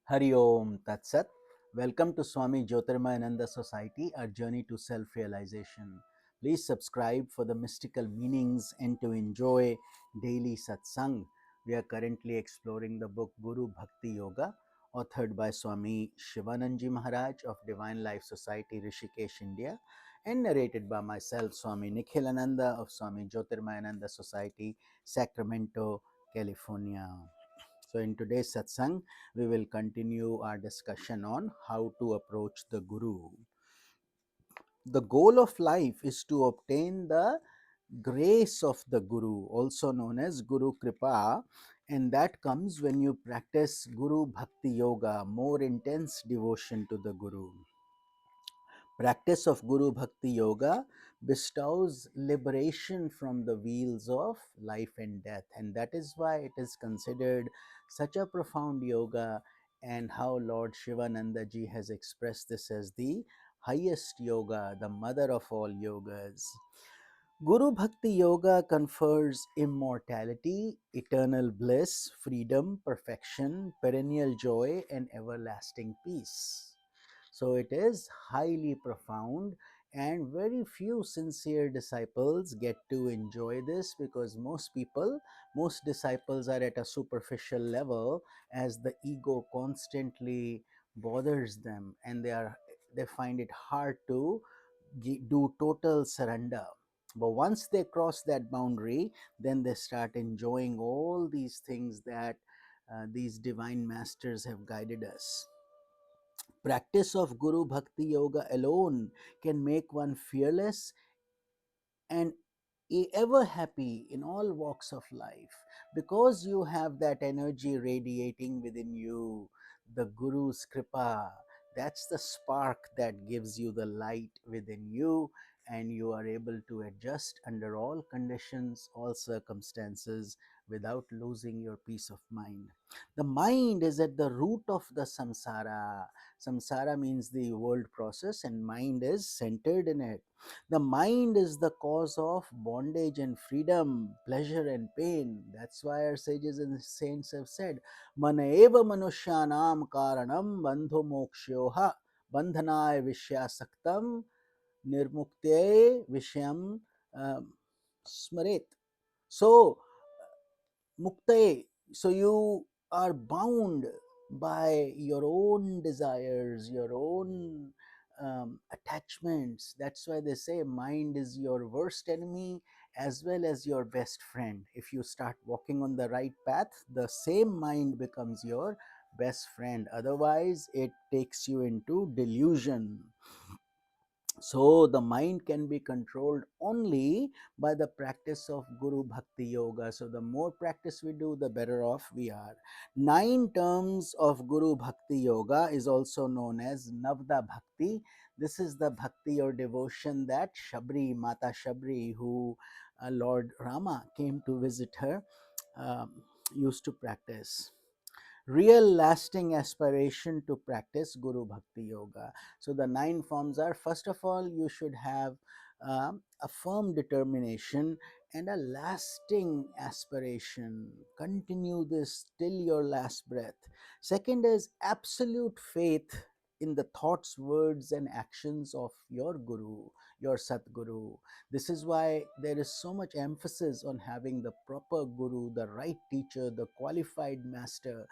Hari Om Tat Sat. Welcome to Swami Jyotirmayananda Society, our journey to self-realization. Please subscribe for the mystical meanings and to enjoy daily satsang. We are currently exploring the book Guru Bhakti Yoga, authored by Swami Shivanandaji Maharaj of Divine Life Society, Rishikesh, India, and narrated by myself, Swami Nikhilananda of Swami Jyotirmayananda Society, Sacramento, California. So, in today's satsang, we will continue our discussion on how to approach the Guru. The goal of life is to obtain the grace of the Guru, also known as Guru Kripa, and that comes when you practice Guru Bhakti Yoga, more intense devotion to the Guru. Practice of Guru Bhakti Yoga bestows liberation from the wheels of life and death, and that is why it is considered such a profound yoga, and how Lord Shivanandaji has expressed this as the highest yoga, the mother of all yogas. Guru Bhakti Yoga confers immortality, eternal bliss, freedom, perfection, perennial joy, and everlasting peace. So it is highly profound, and very few sincere disciples get to enjoy this, because most disciples are at a superficial level, as the ego constantly bothers them, and they find it hard to do total surrender. But once they cross that boundary, then they start enjoying all these things that these divine masters have guided us. Practice of Guru Bhakti Yoga alone can make one fearless and ever happy in all walks of life, because you have that energy radiating within you, the Guru's Kripa. That's the spark that gives you the light within you, and you are able to adjust under all conditions, all circumstances, without losing your peace of mind. The mind is at the root of the samsara. Samsara means the world process, and mind is centered in it. The mind is the cause of bondage and freedom, pleasure and pain. That's why our sages and saints have said, Mana eva manushyanam karanam bandhu mokshoha bandhanaya vishyasaktam nirmukte vishyam smaret. So, muktaye, so you are bound by your own desires, your own attachments. That's why they say mind is your worst enemy as well as your best friend. If you start walking on the right path, the same mind becomes your best friend. Otherwise, it takes you into delusion. So the mind can be controlled only by the practice of Guru Bhakti Yoga. So the more practice we do, the better off we are. 9 terms of Guru Bhakti Yoga is also known as Navda Bhakti. This is the bhakti or devotion that Shabri, Mata Shabri, who Lord Rama came to visit her, um, used to practice. Real lasting aspiration to practice Guru Bhakti Yoga. So the 9 forms are, first of all, you should have a firm determination and a lasting aspiration. Continue this till your last breath. Second is absolute faith in the thoughts, words, and actions of your Guru, your Satguru. This is why there is so much emphasis on having the proper Guru, the right teacher, the qualified master,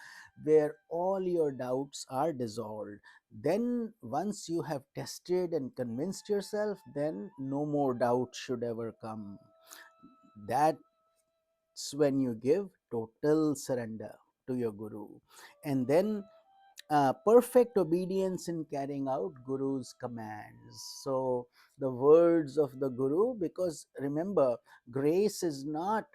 where all your doubts are dissolved. Then, once you have tested and convinced yourself, then no more doubt should ever come. That's when you give total surrender to your Guru. And then perfect obedience in carrying out Guru's commands. So, the words of the Guru, because remember, grace is not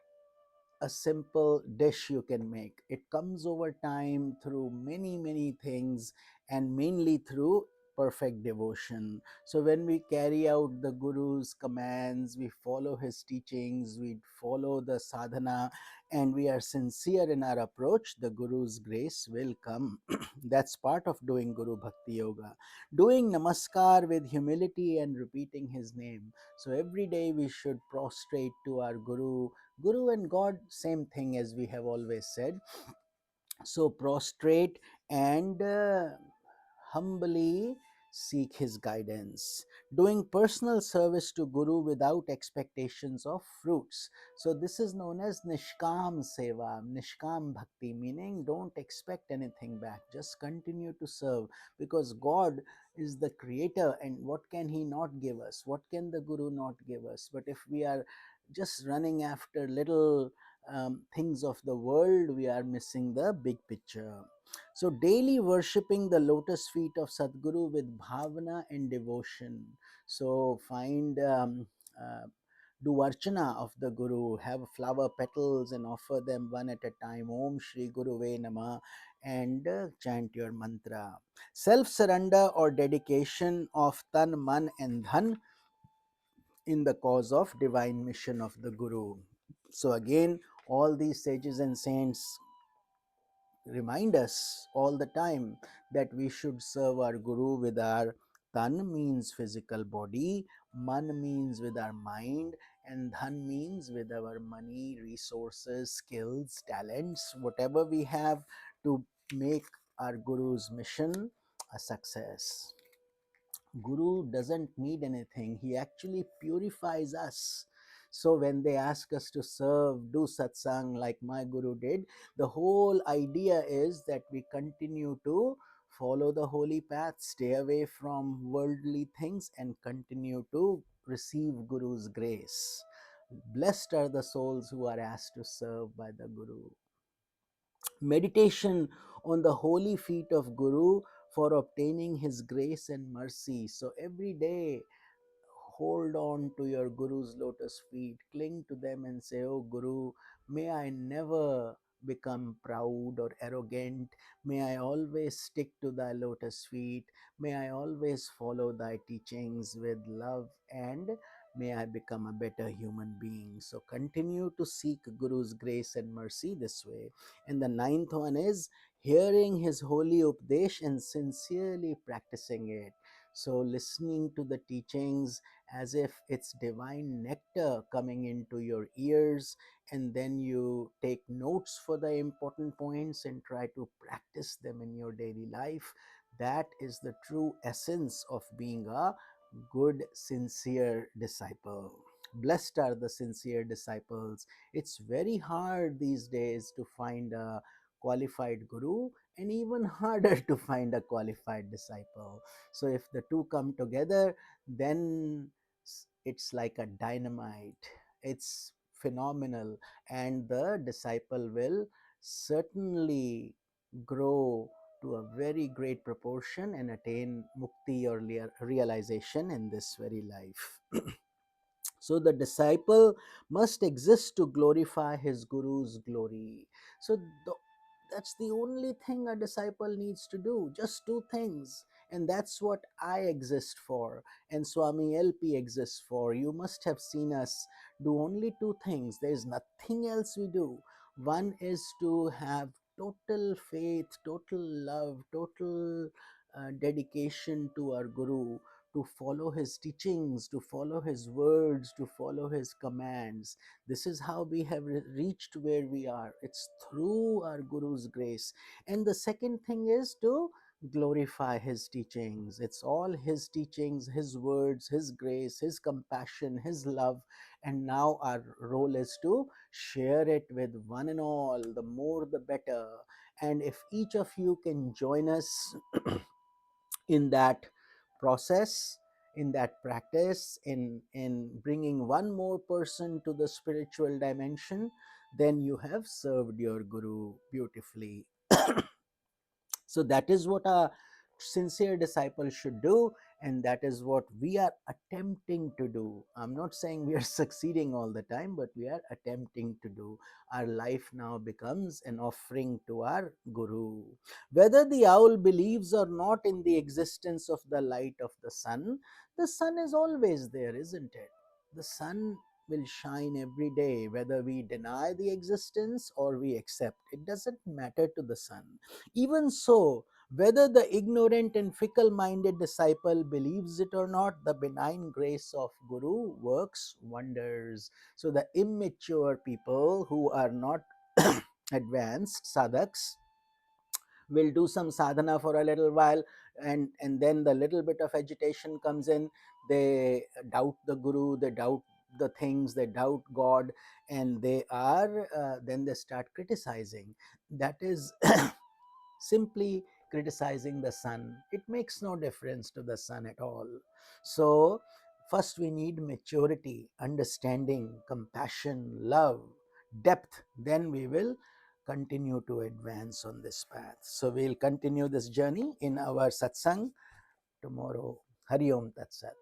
a simple dish you can make. It comes over time through many things, and mainly through perfect devotion. So when we carry out the Guru's commands, we follow his teachings, we follow the sadhana, and we are sincere in our approach, the Guru's grace will come. That's part of doing Guru Bhakti Yoga. Doing namaskar with humility and repeating his name. So every day we should prostrate to our Guru. Guru and God, same thing, as we have always said. So prostrate and humbly seek his guidance, doing personal service to Guru without expectations of fruits. So this is known as Nishkam Seva, Nishkam Bhakti, meaning don't expect anything back, just continue to serve, because God is the creator, and what can he not give us? What can the Guru not give us? But if we are just running after little things of the world, we are missing the big picture. So, daily worshipping the lotus feet of Sadguru with bhavana and devotion. So, find do archana of the Guru, have flower petals and offer them one at a time. Om Shri Guru Ve Nama, and chant your mantra. Self surrender or dedication of tan, man, and dhan in the cause of divine mission of the Guru. So again, all these sages and saints remind us all the time that we should serve our Guru with our tan, means physical body, man means with our mind, and dhan means with our money, resources, skills, talents, whatever we have, to make our Guru's mission a success. Guru doesn't need anything, he actually purifies us. So when they ask us to serve, do satsang like my Guru did, the whole idea is that we continue to follow the holy path, stay away from worldly things, and continue to receive Guru's grace. Blessed are the souls who are asked to serve by the Guru. Meditation on the holy feet of Guru for obtaining his grace and mercy. So every day, hold on to your Guru's lotus feet, cling to them and say, "Oh Guru, may I never become proud or arrogant. May I always stick to thy lotus feet. May I always follow thy teachings with love, and may I become a better human being." So continue to seek Guru's grace and mercy this way. And the ninth one is hearing his holy Updesh and sincerely practicing it. So, listening to the teachings as if it's divine nectar coming into your ears, and then you take notes for the important points and try to practice them in your daily life. That is the true essence of being a good, sincere disciple. Blessed are the sincere disciples. It's very hard these days to find a qualified guru, and even harder to find a qualified disciple. So, if the two come together, then it's like a dynamite. It's phenomenal, and the disciple will certainly grow to a very great proportion and attain mukti or realization in this very life. So the disciple must exist to glorify his guru's glory. So the, that's the only thing a disciple needs to do, just two things. And that's what I exist for, and Swami LP exists for. You must have seen us do only two things. There's nothing else we do. One is to have total faith, total love, total dedication to our Guru, to follow his teachings, to follow his words, to follow his commands. This is how we have reached where we are. It's through our Guru's grace. And the second thing is to glorify his teachings. It's all his teachings, his words, his grace, his compassion, his love. And now our role is to share it with one and all. The more, the better. And if each of you can join us in that process, in that practice, in bringing one more person to the spiritual dimension, then you have served your Guru beautifully. So that is what a sincere disciple should do, and that is what we are attempting to do. I'm not saying we are succeeding all the time, but we are attempting to do. Our life now becomes an offering to our Guru. Whether the owl believes or not in the existence of the light of the sun is always there, isn't it? The sun will shine every day, whether we deny the existence or we accept. It doesn't matter to the sun. Even so, whether the ignorant and fickle minded disciple believes it or not, the benign grace of Guru works wonders. So, the immature people who are not advanced sadhaks, will do some sadhana for a little while, and then the little bit of agitation comes in. They doubt the guru, they doubt the things, they doubt God, and they are then they start criticizing. That is simply criticizing the sun. It makes no difference to the sun at all. So first we need maturity, understanding, compassion, love, depth, then we will continue to advance on this path. So we'll continue this journey in our satsang tomorrow. Hari Om Tat Sat.